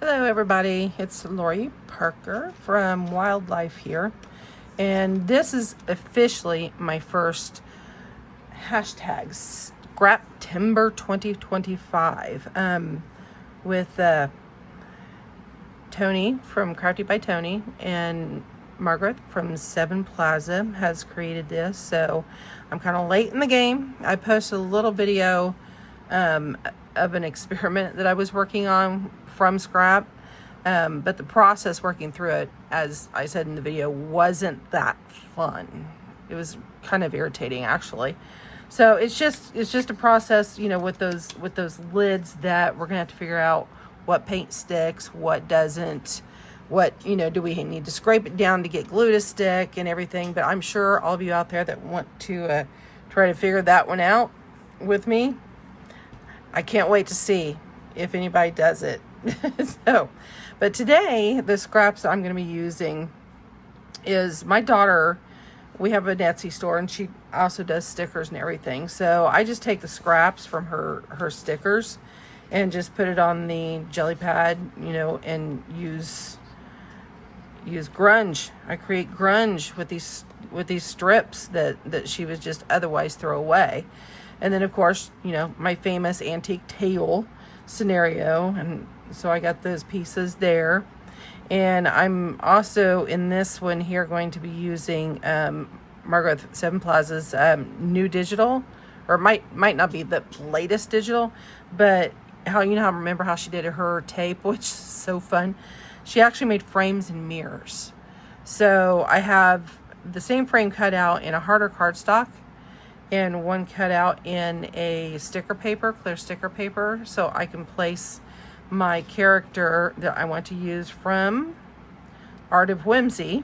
Hello everybody, it's Lori Parker from Wildlife here, and this is officially my first hashtag Scraptimber 2025 with Tony from Crafty by Tony, and Margaret from Seven Plaza has created this, so I'm kind of late in the game. I posted a little video of an experiment that I was working on from scrap, but the process working through it, as I said in the video, wasn't that fun. It was kind of irritating actually. So it's just a process, you know, with those lids that we're gonna have to figure out what paint sticks, what doesn't, what, you know, do we need to scrape it down to get glue to stick and everything. But I'm sure all of you out there that want to try to figure that one out with me, I can't wait to see if anybody does it. But today, the scraps I'm going to be using is my daughter. We have an Etsy store, and she also does stickers and everything. So I just take the scraps from her stickers and just put it on the jelly pad, you know, and use grunge. I create grunge with these strips that she would just otherwise throw away. And then, of course, you know, my famous antique tail scenario. And so I got those pieces there. And I'm also, in this one here, going to be using Margaret Seven Plaza's new digital. Or it might not be the latest digital, but remember how she did her tape, which is so fun. She actually made frames and mirrors. So I have the same frame cut out in a harder cardstock, and one cut out in a sticker paper, clear sticker paper, so I can place my character that I want to use from Art of Whimsy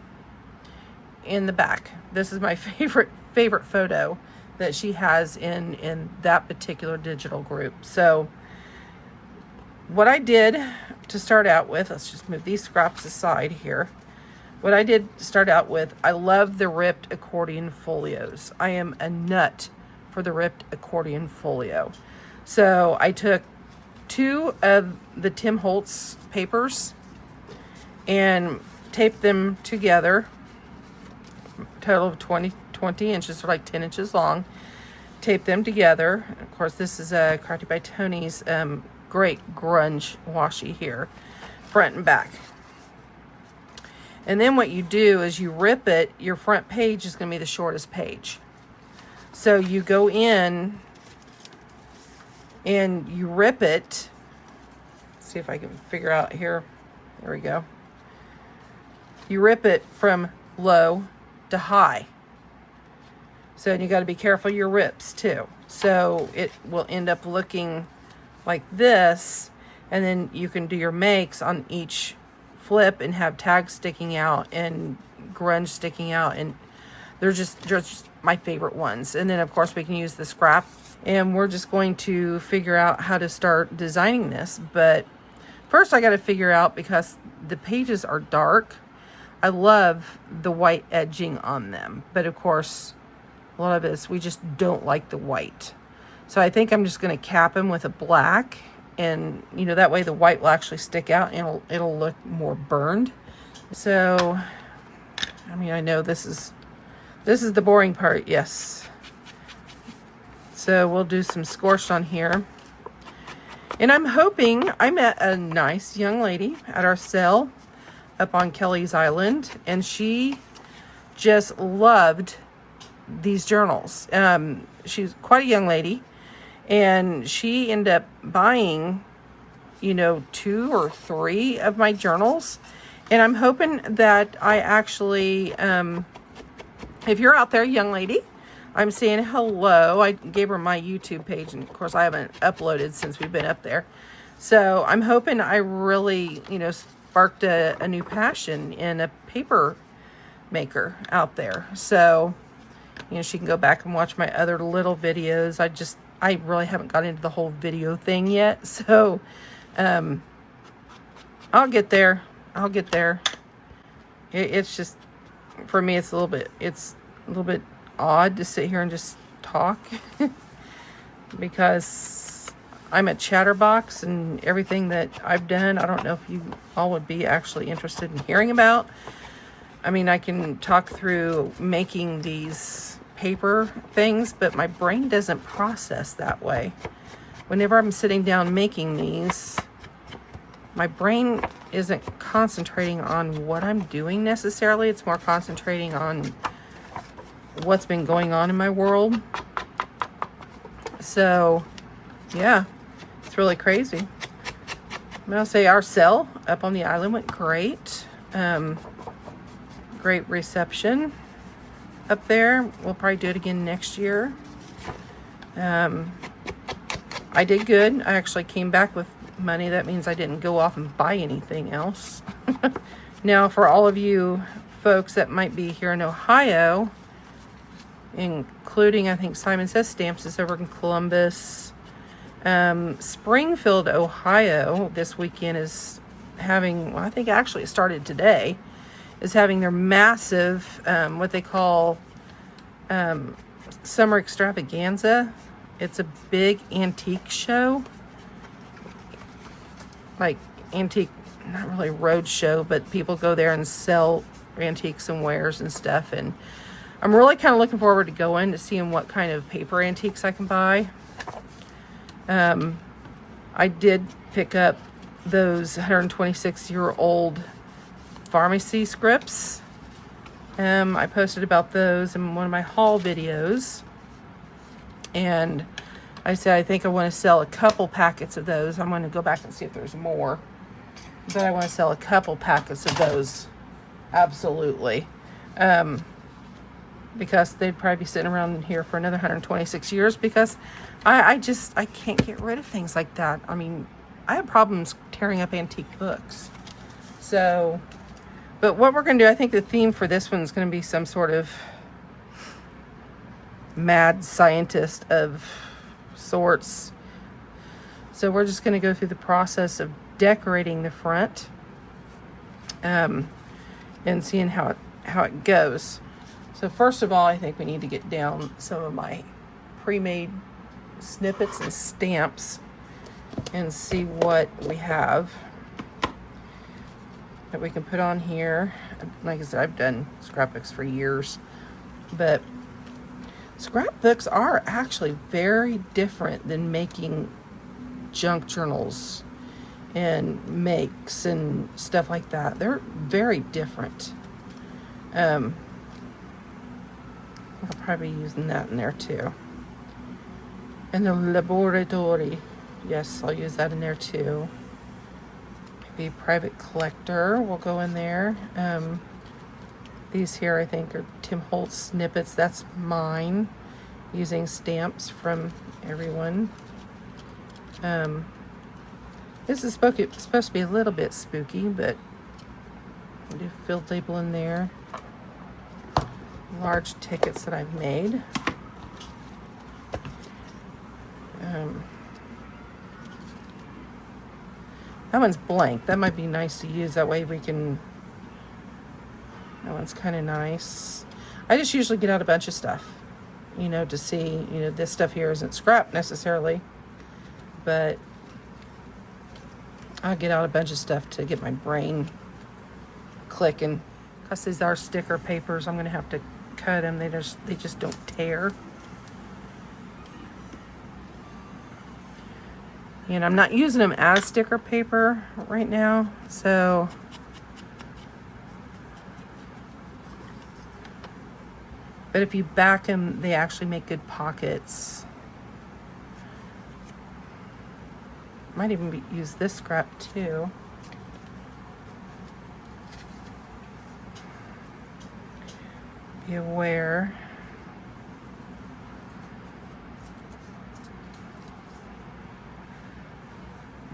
in the back. This is my favorite photo that she has in that particular digital group. So what I did to start out with, let's just move these scraps aside here. What I did start out with, I love the ripped accordion folios. I am a nut for the ripped accordion folio. So I took 2 of the Tim Holtz papers and taped them together, total of 20 inches, or like 10 inches long. Taped them together. Of course, this is a Crafty by Tony's great grunge washi here, front and back. And then what you do is you rip it. Your front page is going to be the shortest page. So you go in and you rip it. Let's see if I can figure out here. There we go. You rip it from low to high. So you got to be careful your rips too. So it will end up looking like this. And then you can do your makes on each flip and have tags sticking out and grunge sticking out, and they're just my favorite ones. And then of course we can use the scrap, and we're just going to figure out how to start designing this. But first I got to figure out, because the pages are dark, I love the white edging on them, but of course a lot of us, we just don't like the white. So I think I'm just going to cap them with a black, and you know, that way the white will actually stick out and it'll look more burned. So I mean, I know this is the boring part, yes. So we'll do some scorched on here. And I'm hoping, I met a nice young lady at our sale up on Kelly's Island, and she just loved these journals. She's quite a young lady, and she ended up buying, you know, 2 or 3 of my journals. And I'm hoping that I actually, if you're out there, young lady, I'm saying hello. I gave her my YouTube page, and of course I haven't uploaded since we've been up there. So I'm hoping I really, you know, sparked a new passion in a paper maker out there. So, you know, she can go back and watch my other little videos. I really haven't got into the whole video thing yet. So, I'll get there. It's just, for me, it's a little bit odd to sit here and just talk because I'm a chatterbox and everything that I've done. I don't know if you all would be actually interested in hearing about. I mean, I can talk through making these paper things, but my brain doesn't process that way. Whenever I'm sitting down making these, my brain isn't concentrating on what I'm doing necessarily. It's more concentrating on what's been going on in my world. So, yeah, it's really crazy. I'm going to say our sale up on the island went great. Great reception up there. We'll probably do it again next year. I did good. I actually came back with money. That means I didn't go off and buy anything else. Now, for all of you folks that might be here in Ohio, including, I think Simon Says Stamps is over in Columbus. Springfield, Ohio, this weekend is having, well, I think actually it started today, is having their massive, what they call summer extravaganza. It's a big antique show, like antique, not really road show, but people go there and sell antiques and wares and stuff. And I'm really kind of looking forward to going to seeing what kind of paper antiques I can buy. I did pick up those 126-year-old pharmacy scripts. I posted about those in one of my haul videos. And I said, I think I want to sell a couple packets of those. I'm going to go back and see if there's more. But I want to sell a couple packets of those. Absolutely. Because they'd probably be sitting around here for another 126 years because I can't get rid of things like that. I mean, I have problems tearing up antique books. So, but what we're going to do, I think the theme for this one is going to be some sort of mad scientist of sorts. So we're just going to go through the process of decorating the front and seeing how it goes. So first of all, I think we need to get down some of my pre-made snippets and stamps and see what we have that we can put on here. Like I said, I've done scrapbooks for years, but scrapbooks are actually very different than making junk journals and makes and stuff like that. They're very different. I'll probably be using that in there too. And the laboratory. Yes, I'll use that in there too. Maybe private collector will go in there. These here I think are Tim Holtz snippets. That's mine. Using stamps from everyone. This is supposed to be a little bit spooky, but I do field label in there. Large tickets that I've made. That one's blank. That might be nice to use. That way we can... That one's kind of nice. I just usually get out a bunch of stuff, you know, to see, you know, this stuff here isn't scrap necessarily, but I'll get out a bunch of stuff to get my brain clicking. Because these are sticker papers, I'm going to have to cut them. They just don't tear. And I'm not using them as sticker paper right now, so but if you back them, they actually make good pockets. Might even use this scrap too. Be aware.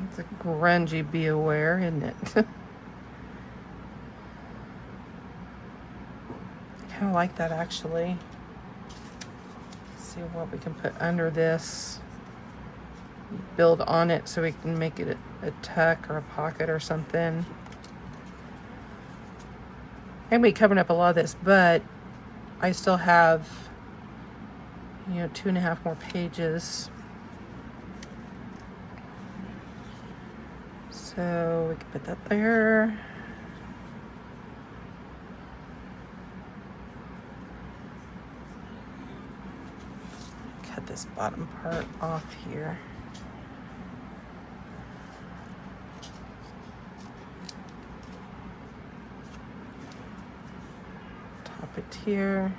It's a grungy be aware, isn't it? I kind of like that actually. Let's see what we can put under this. Build on it so we can make it a tuck or a pocket or something. And we covered up a lot of this, but I still have, you know, 2.5 more pages. So we can put that there. Cut this bottom part off here. Top it here.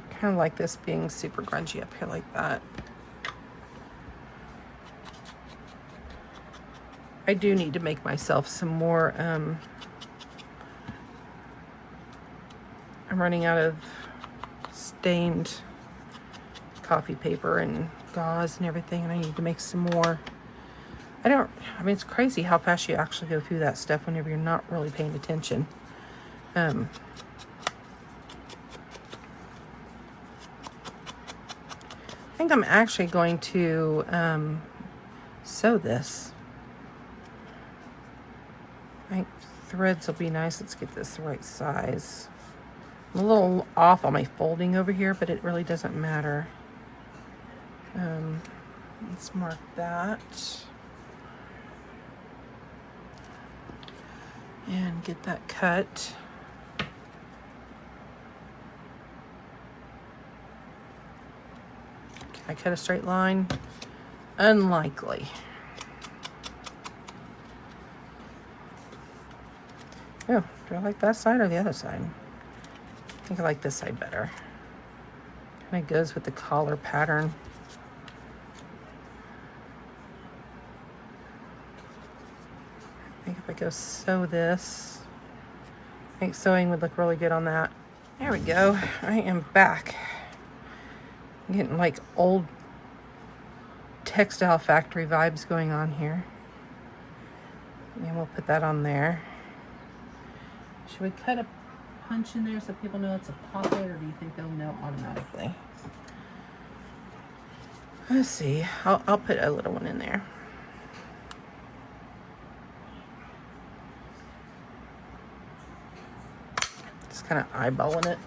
Kind of like this being super grungy up here like that. I do need to make myself some more, I'm running out of stained coffee paper and gauze and everything, and I need to make some more. I mean, it's crazy how fast you actually go through that stuff whenever you're not really paying attention. I think I'm actually going to sew this. I think threads will be nice. Let's get this the right size. I'm a little off on my folding over here, but it really doesn't matter. Let's mark that. And get that cut. Can I cut a straight line? Unlikely. Oh, do I like that side or the other side? I think I like this side better. Kind of goes with the collar pattern. I think if I go sew this, I think sewing would look really good on that. There we go. I am back. I'm getting like old textile factory vibes going on here. And we'll put that on there. Should we cut a punch in there so people know it's a pocket, or do you think they'll know automatically? Let's see. I'll put a little one in there. Just kind of eyeballing it.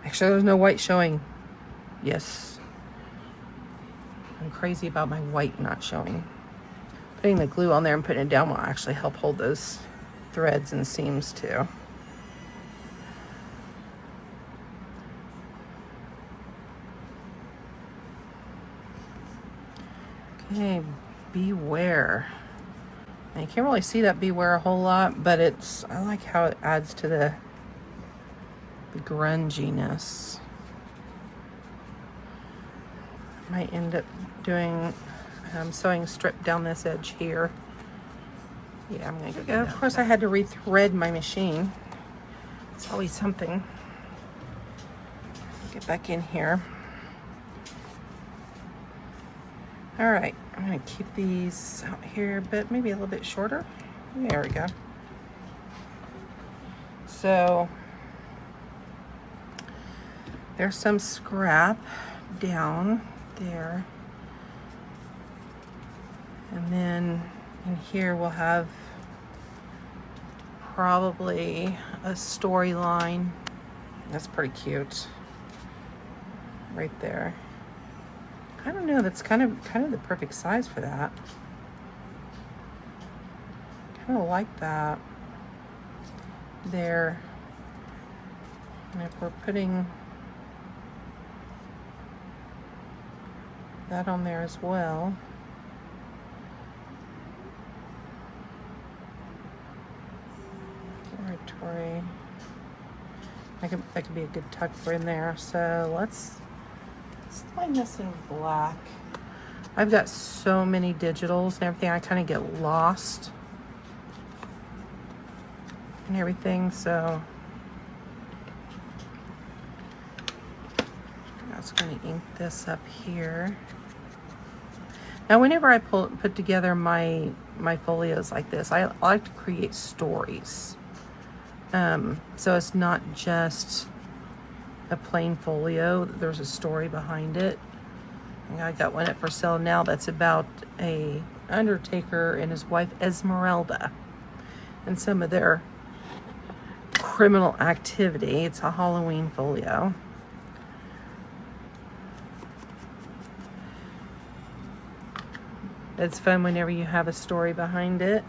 Make sure there's no white showing. Yes. I'm crazy about my white not showing. Putting the glue on there and putting it down will actually help hold those threads and seams too. Okay, beware. And you can't really see that beware a whole lot, but I like how it adds to the grunginess. Might end up doing sewing strip down this edge here. Yeah, I'm gonna go. Of course, I had to rethread my machine. It's always something. Get back in here. All right, I'm gonna keep these out here, but maybe a little bit shorter. There we go. So there's some scrap down there. And then in here we'll have probably a storyline. That's pretty cute. Right there. I don't know, that's kind of the perfect size for that. Kind of like that. There. And if we're putting that on there as well. Territory. That could be a good tuck for in there. So let's line this in black. I've got so many digitals and everything. I kind of get lost and everything. So I was going to ink this up here. Now, whenever I put together my folios like this, I like to create stories. So it's not just a plain folio. There's a story behind it. And I got one up for sale now that's about a undertaker and his wife Esmeralda and some of their criminal activity. It's a Halloween folio. It's fun whenever you have a story behind it.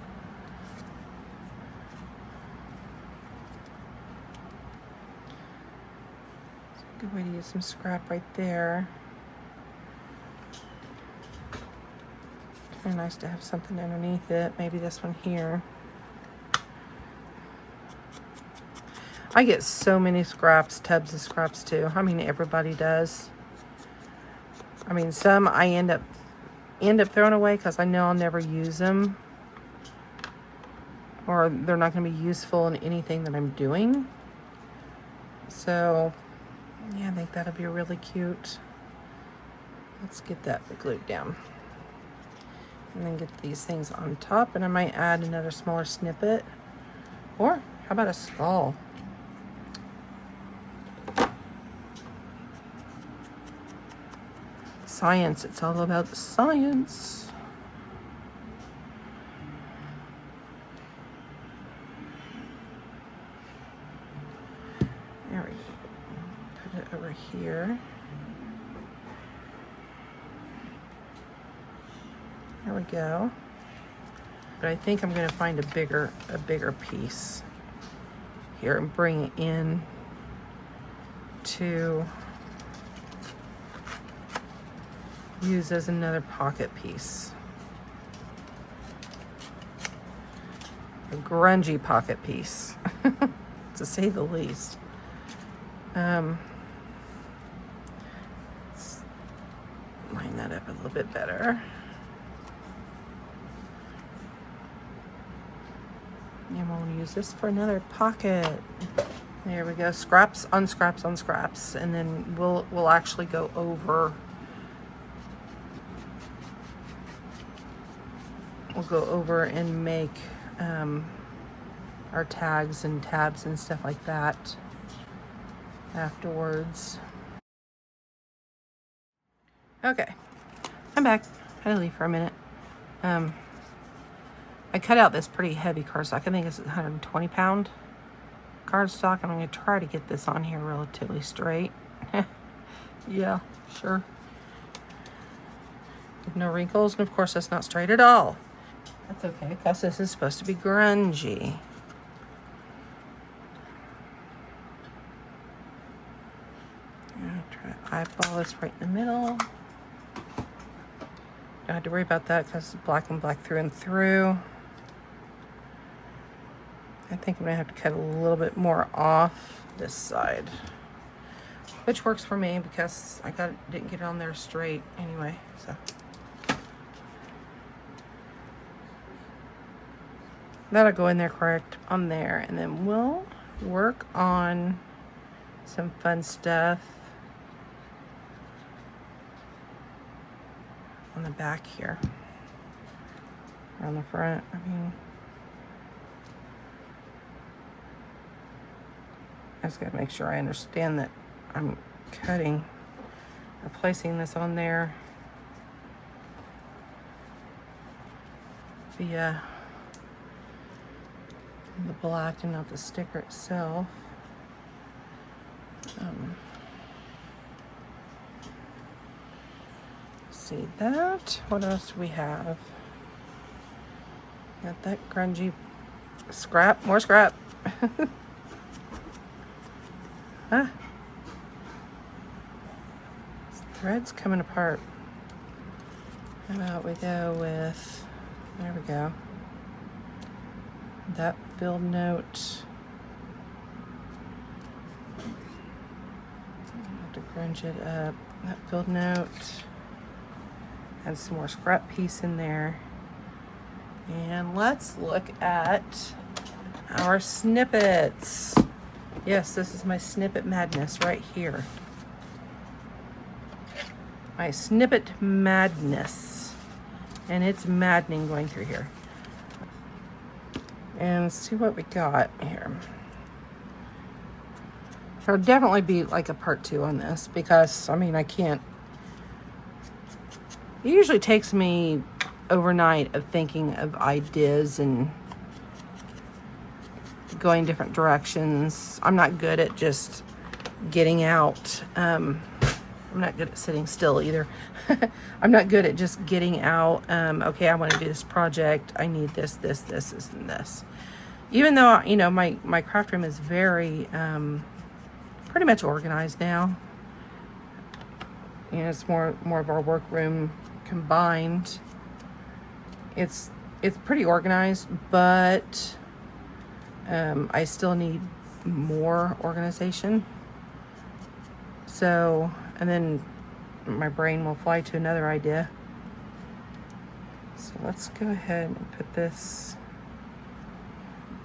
Good way to use some scrap right there. Very nice to have something underneath it. Maybe this one here. I get so many scraps, tubs of scraps too. I mean, everybody does. I mean, some I end up throwing away because I know I'll never use them, or they're not going to be useful in anything that I'm doing. So, yeah, I think that'll be really cute. Let's get that glued down. And then get these things on top, and I might add another smaller snippet. Or, how about a skull? Science, it's all about the science. There we go. Put it over here. There we go. But I think I'm going to find a bigger piece here and bring it in to use as another pocket piece. A grungy pocket piece, to say the least. Let's line that up a little bit better. And we'll use this for another pocket. There we go. Scraps on scraps on scraps, and then we'll actually go over. We'll go over and make our tags and tabs and stuff like that afterwards. Okay, I'm back. Had to leave for a minute. I cut out this pretty heavy cardstock. I think it's 120 pound cardstock. I'm going to try to get this on here relatively straight. Yeah, sure. No wrinkles, and of course that's not straight at all. That's okay, because this is supposed to be grungy. I'm try to eyeball this right in the middle. Don't have to worry about that because it's black and black through and through. I think I'm going to have to cut a little bit more off this side, which works for me because I didn't get it on there straight anyway. So that'll go in there correct on there, and then we'll work on some fun stuff on the back here, or on the front. I mean, I just gotta make sure I understand that I'm cutting or placing this on there via the black and not the sticker itself. See that? What else do we have? Got that grungy scrap, more scrap. Ah, this thread's coming apart. How about we go with, there we go, that build note. I have to grunge it up. That build note. Add some more scrap piece in there. And let's look at our snippets. Yes, this is my snippet madness right here. My snippet madness. And it's maddening going through here. And see what we got here. There'll definitely be like a part 2 on this because, I mean, I can't. It usually takes me overnight of thinking of ideas and going different directions. I'm not good at just getting out I'm not good at sitting still either. I'm not good at just getting out, okay, I want to do this project. I need this, and this. Even though, you know, my craft room is very, pretty much organized now. You know, it's more of our workroom combined. It's pretty organized, but I still need more organization. So, and then my brain will fly to another idea. So let's go ahead and put this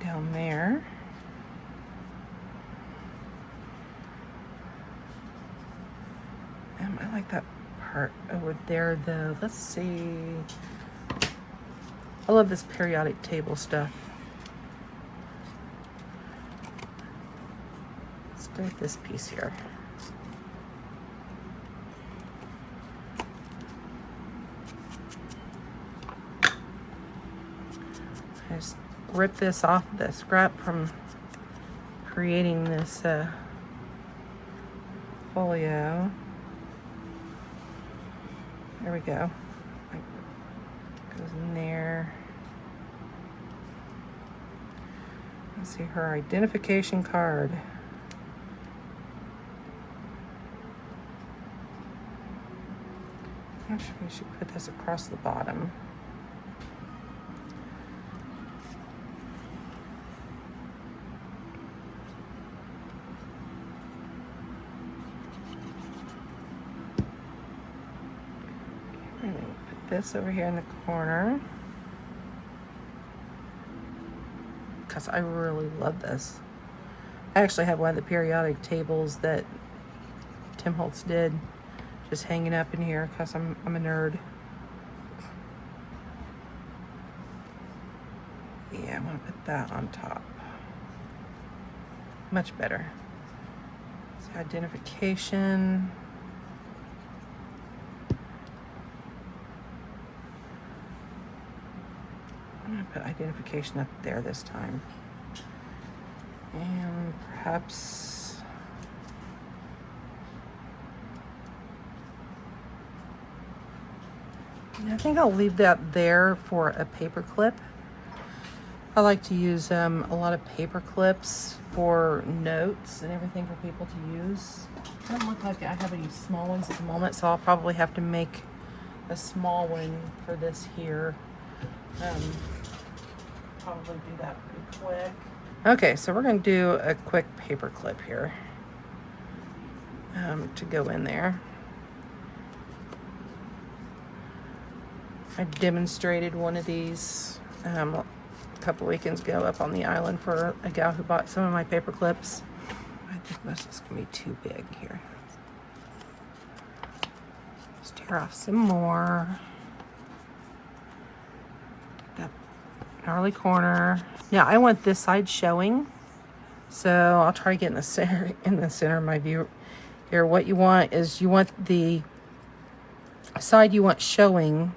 down there. I like that part over there though. Let's see. I love this periodic table stuff. Let's go with this piece here. I just rip this off the scrap from creating this folio. There we go. Goes in there. Let's see her identification card. Actually, we should put this across the bottom. This over here in the corner, because I really love this. I actually have one of the periodic tables that Tim Holtz did, just hanging up in here because I'm a nerd. Yeah, I'm gonna put that on top. Much better. So identification. I'm going to put identification up there this time. And perhaps I think I'll leave that there for a paper clip. I like to use a lot of paper clips for notes and everything for people to use. It doesn't look like I have any small ones at the moment, so I'll probably have to make a small one for this here. Probably do that pretty quick. Okay, so we're going to do a quick paper clip here to go in there. I demonstrated one of these a couple weekends ago up on the island for a gal who bought some of my paper clips. I think most of this is going to be too big here. Let's tear off some more. Gnarly corner. Yeah, I want this side showing, so I'll try to get in the center of my view here. What you want is you want the side you want showing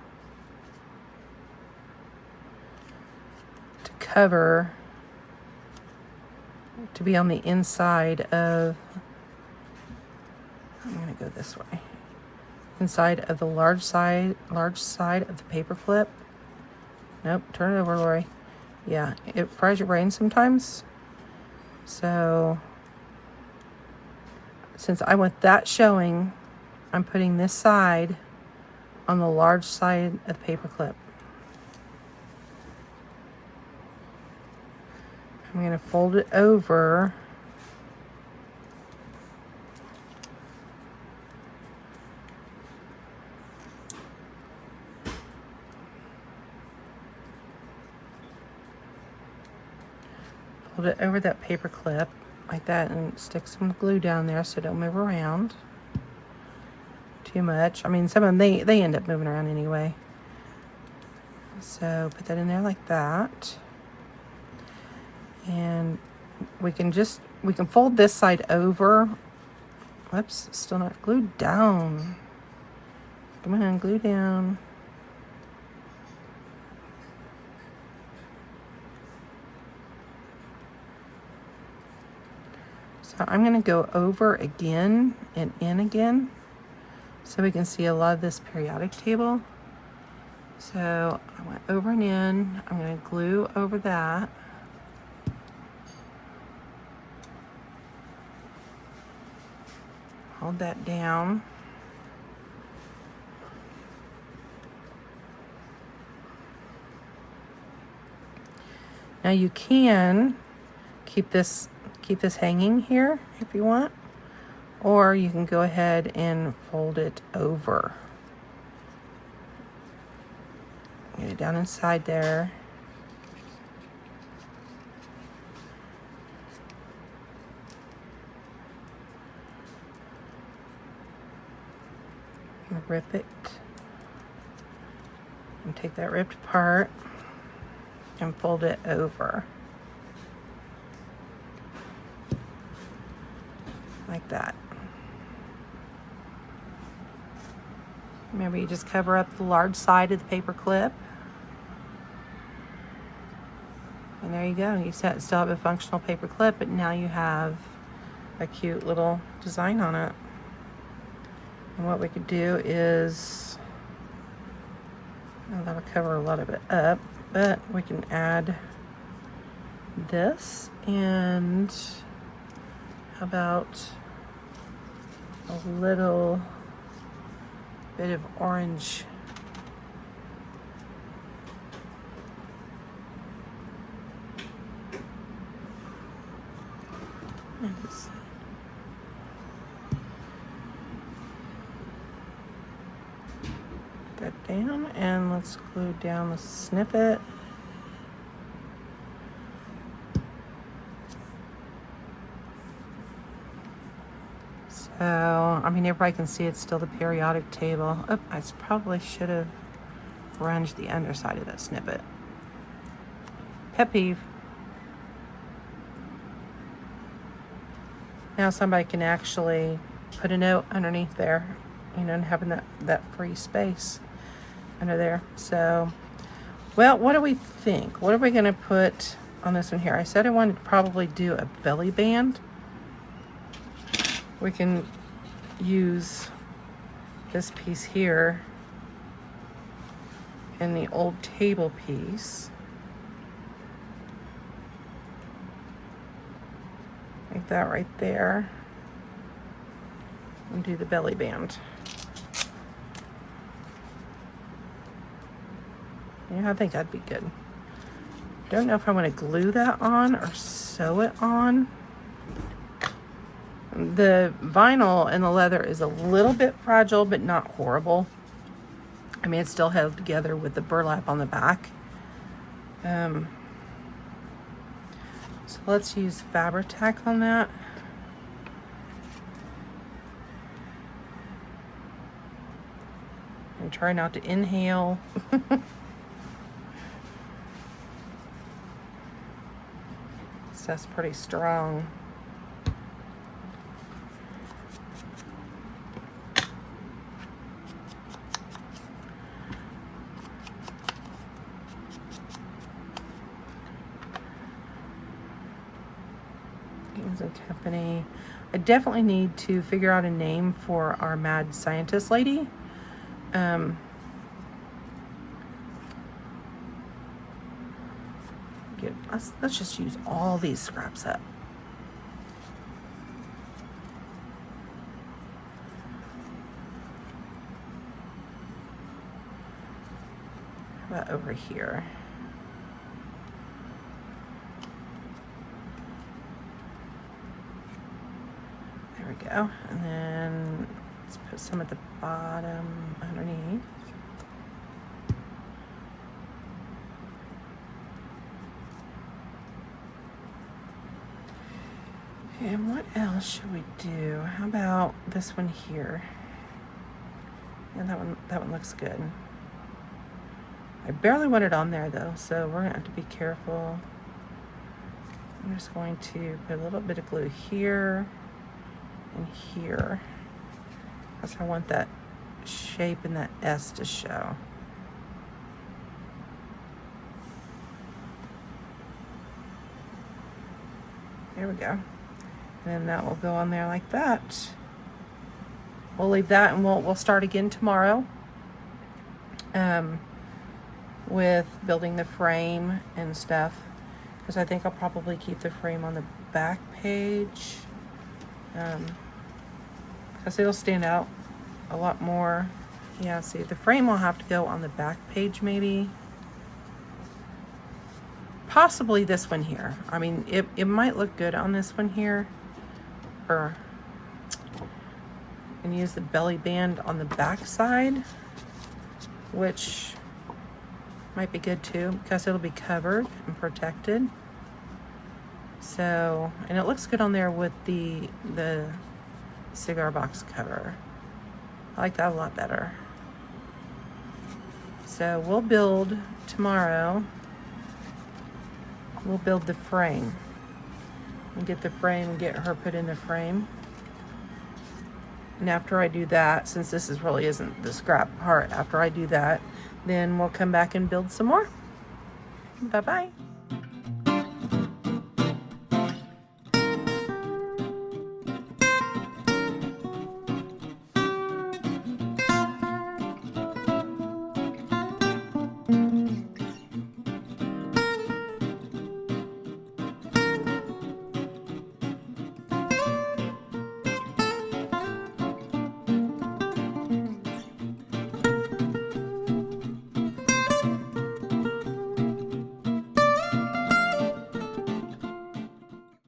to cover, to be on the inside of, I'm gonna go this way, inside of the large side of the paper clip. Nope, turn it over, Lori. Yeah, it fries your brain sometimes. So, since I want that showing, I'm putting this side on the large side of the paper clip. I'm going to fold it over. Fold it over that paper clip like that and stick some glue down there so don't move around too much. I mean, some of them, they end up moving around anyway. So put that in there like that. And we can fold this side over. Whoops, still not glued down. Come on, glue down. So I'm going to go over again and in again so we can see a lot of this periodic table. So I went over and in. I'm going to glue over that. Hold that down. Now you can keep this hanging here if you want, or you can go ahead and fold it over. Get it down inside there. And rip it. And take that ripped part and fold it over. Like that. Remember, you just cover up the large side of the paper clip. And there you go. You still have a functional paper clip, but now you have a cute little design on it. And what we could do is, well, that'll cover a lot of it up, but we can add this, and how about a little bit of orange. Put that down, and let's glue down the snippet. So, I mean, everybody can see it's still the periodic table. Oh, I probably should have grunged the underside of that snippet. Pet peeve. Now somebody can actually put a note underneath there, you know, and having that free space under there. So, well, what do we think? What are we going to put on this one here? I said I wanted to probably do a belly band. We can use this piece here and the old table piece. Like that right there. And do the belly band. Yeah, I think that'd be good. Don't know if I want to glue that on or sew it on. The vinyl and the leather is a little bit fragile, but not horrible. I mean, it's still held together with the burlap on the back. So let's use Fabri-Tac on that. And try not to inhale. Stuff's pretty strong. Company. I definitely need to figure out a name for our mad scientist lady. Let's just use all these scraps up. How about over here? There we go. And then let's put some at the bottom underneath. And what else should we do? How about this one here? Yeah, that one looks good. I barely want it on there though, so we're gonna have to be careful. I'm just going to put a little bit of glue here and here, because I want that shape and that S to show. There we go. And then that will go on there like that. we'll leave that, and we'll start again tomorrow with building the frame and stuff, because I think I'll probably keep the frame on the back page, because it'll stand out a lot more. Yeah, see, the frame will have to go on the back page, maybe. Possibly this one here. I mean, it might look good on this one here. Or, and use the belly band on the back side, which might be good too, because it'll be covered and protected. So, and it looks good on there with the cigar box cover. I like that a lot better. So we'll build tomorrow. We'll build the frame. And get the frame and get her put in the frame. And after I do that, since this really isn't the scrap part, after I do that, then we'll come back and build some more. Bye-bye.